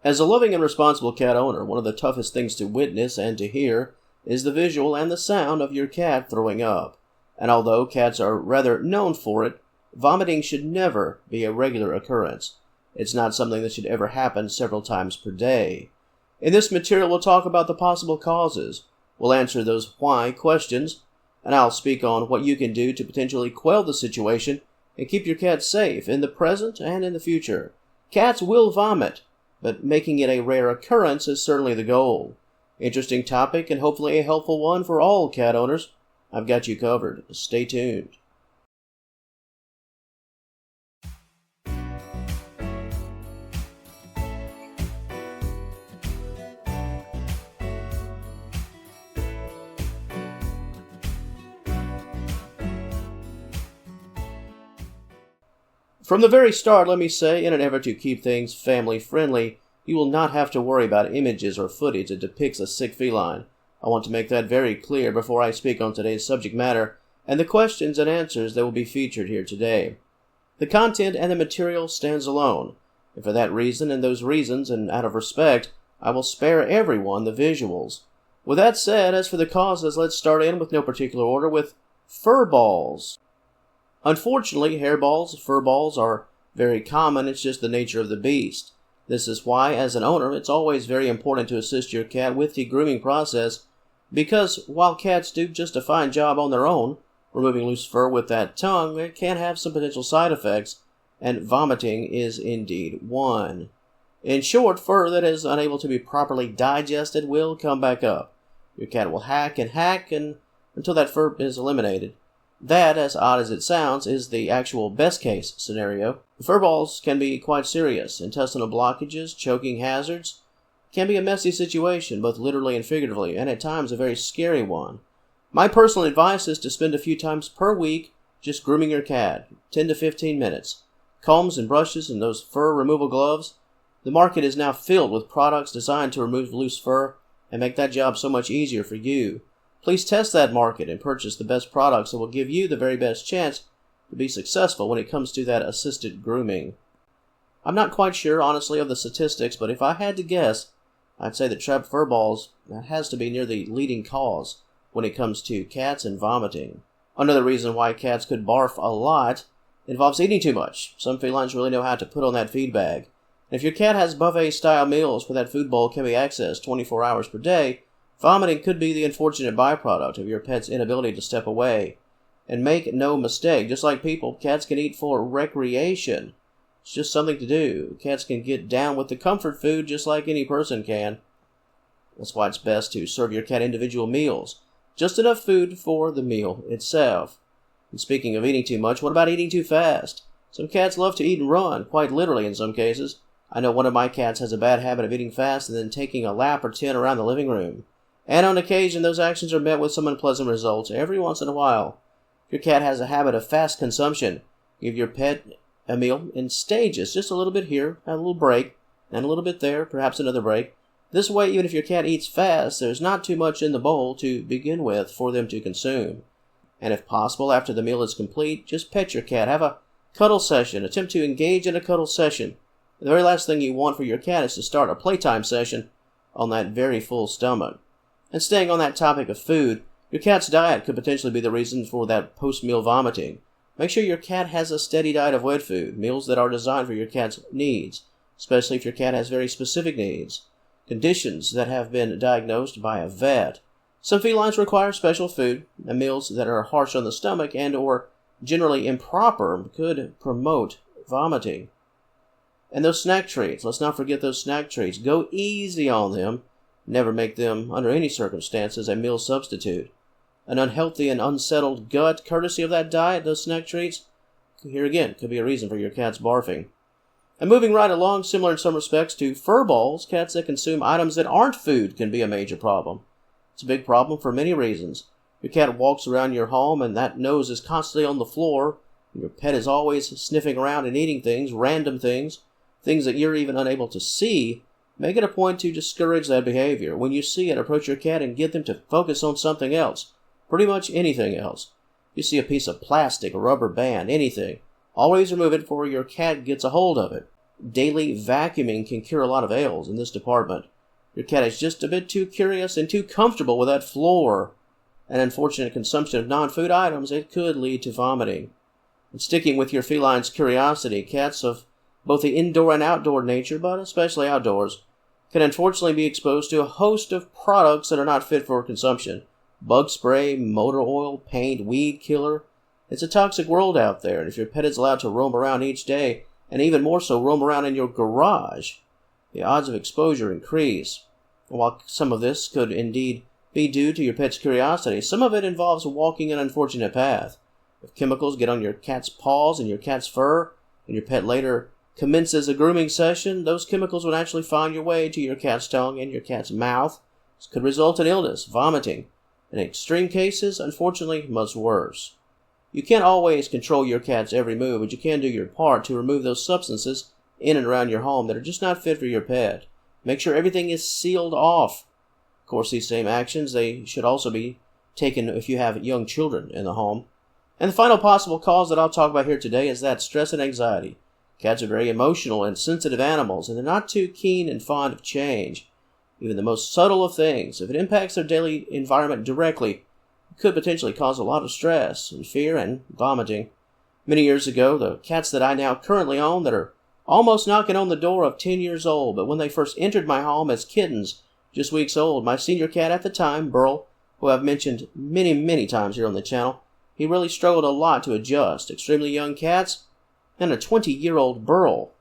As a loving and responsible cat owner, one of the toughest things to witness and to hear is the visual and the sound of your cat throwing up. And although cats are rather known for it, vomiting should never be a regular occurrence. It's not something that should ever happen several times per day. In this material, we'll talk about the possible causes. We'll answer those why questions, and I'll speak on what you can do to potentially quell the situation and keep your cat safe in the present and in the future. Cats will vomit, but making it a rare occurrence is certainly the goal. Interesting topic and hopefully a helpful one for all cat owners. I've got you covered. Stay tuned. From the very start, let me say, in an effort to keep things family-friendly, you will not have to worry about images or footage that depicts a sick feline. I want to make that very clear before I speak on today's subject matter and the questions and answers that will be featured here today. The content and the material stands alone, and for that reason and those reasons, and out of respect, I will spare everyone the visuals. With that said, as for the causes, let's start in with no particular order with fur balls. Unfortunately, hairballs, fur balls are very common. It's just the nature of the beast. This is why, as an owner, it's always very important to assist your cat with the grooming process, because while cats do just a fine job on their own, removing loose fur with that tongue, it can have some potential side effects, and vomiting is indeed one. In short, fur that is unable to be properly digested will come back up. Your cat will hack and until that fur is eliminated. That, as odd as it sounds, is the actual best-case scenario. Fur balls can be quite serious. Intestinal blockages, choking hazards, can be a messy situation, both literally and figuratively, and at times a very scary one. My personal advice is to spend a few times per week just grooming your cat, 10 to 15 minutes. Combs and brushes and those fur removal gloves. The market is now filled with products designed to remove loose fur and make that job so much easier for you. Please test that market and purchase the best products that will give you the very best chance to be successful when it comes to that assisted grooming. I'm not quite sure, honestly, of the statistics, but if I had to guess, I'd say that trapped fur balls, that has to be near the leading cause when it comes to cats and vomiting. Another reason why cats could barf a lot involves eating too much. Some felines really know how to put on that feed bag. And if your cat has buffet-style meals where that food bowl can be accessed 24 hours per day, vomiting could be the unfortunate byproduct of your pet's inability to step away. And make no mistake, just like people, cats can eat for recreation. It's just something to do. Cats can get down with the comfort food just like any person can. That's why it's best to serve your cat individual meals. Just enough food for the meal itself. And speaking of eating too much, what about eating too fast? Some cats love to eat and run, quite literally in some cases. I know one of my cats has a bad habit of eating fast and then taking a lap or 10 around the living room. And on occasion, those actions are met with some unpleasant results every once in a while. If your cat has a habit of fast consumption, give your pet a meal in stages, just a little bit here, have a little break, and a little bit there, perhaps another break. This way, even if your cat eats fast, there's not too much in the bowl to begin with for them to consume. And if possible, after the meal is complete, just pet your cat. Have a cuddle session. Attempt to engage in a cuddle session. The very last thing you want for your cat is to start a playtime session on that very full stomach. And staying on that topic of food, your cat's diet could potentially be the reason for that post-meal vomiting. Make sure your cat has a steady diet of wet food, meals that are designed for your cat's needs, especially if your cat has very specific needs, conditions that have been diagnosed by a vet. Some felines require special food, and meals that are harsh on the stomach and or generally improper could promote vomiting. And those snack treats, let's not forget those snack treats. Go easy on them. Never make them, under any circumstances, a meal substitute. An unhealthy and unsettled gut, courtesy of that diet, those snack treats, here again, could be a reason for your cat's barfing. And moving right along, similar in some respects to fur balls, cats that consume items that aren't food can be a major problem. It's a big problem for many reasons. Your cat walks around your home and that nose is constantly on the floor. Your pet is always sniffing around and eating things, random things that you're even unable to see. Make it a point to discourage that behavior. When you see it, approach your cat and get them to focus on something else. Pretty much anything else. You see a piece of plastic, a rubber band, anything. Always remove it before your cat gets a hold of it. Daily vacuuming can cure a lot of ails in this department. Your cat is just a bit too curious and too comfortable with that floor. An unfortunate consumption of non-food items, it could lead to vomiting. And sticking with your feline's curiosity, cats of both the indoor and outdoor nature, but especially outdoors, can unfortunately be exposed to a host of products that are not fit for consumption. Bug spray, motor oil, paint, weed killer. It's a toxic world out there, and if your pet is allowed to roam around each day, and even more so roam around in your garage, the odds of exposure increase. And while some of this could indeed be due to your pet's curiosity, some of it involves walking an unfortunate path. If chemicals get on your cat's paws and your cat's fur, and your pet later commences a grooming session, those chemicals would actually find your way to your cat's tongue and your cat's mouth. This could result in illness, vomiting, and in extreme cases, unfortunately, much worse. You can't always control your cat's every move, but you can do your part to remove those substances in and around your home that are just not fit for your pet. Make sure everything is sealed off. Of course, these same actions, they should also be taken if you have young children in the home. And the final possible cause that I'll talk about here today is that stress and anxiety. Cats are very emotional and sensitive animals, and they're not too keen and fond of change. Even the most subtle of things, if it impacts their daily environment directly, it could potentially cause a lot of stress and fear and vomiting. Many years ago, the cats that I now currently own that are almost knocking on the door of 10 years old, but when they first entered my home as kittens, just weeks old, my senior cat at the time, Burl, who I've mentioned many times here on the channel, he really struggled a lot to adjust. Extremely young cats and a 20-year-old Burl.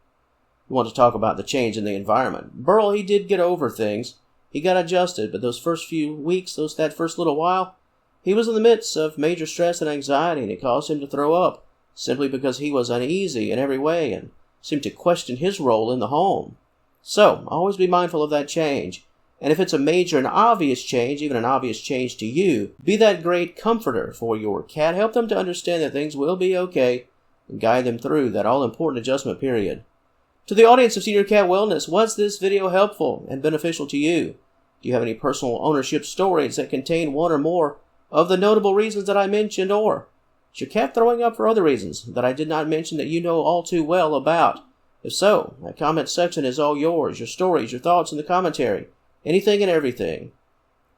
You want to talk about the change in the environment. Burl, he did get over things. He got adjusted, but those first few weeks, that first little while, he was in the midst of major stress and anxiety, and it caused him to throw up, simply because he was uneasy in every way and seemed to question his role in the home. So, always be mindful of that change. And if it's a major and obvious change, even an obvious change to you, be that great comforter for your cat. Help them to understand that things will be okay and guide them through that all-important adjustment period. To the audience of Senior Cat Wellness, was this video helpful and beneficial to you? Do you have any personal ownership stories that contain one or more of the notable reasons that I mentioned, or is your cat throwing up for other reasons that I did not mention that you know all too well about? If so, that comment section is all yours, your stories, your thoughts, and the commentary. Anything and everything.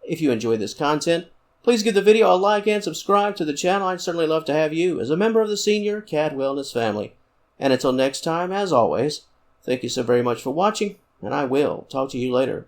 If you enjoyed this content, please give the video a like and subscribe to the channel. I'd certainly love to have you as a member of the Senior Cat Wellness family. And until next time, as always, thank you so very much for watching, and I will talk to you later.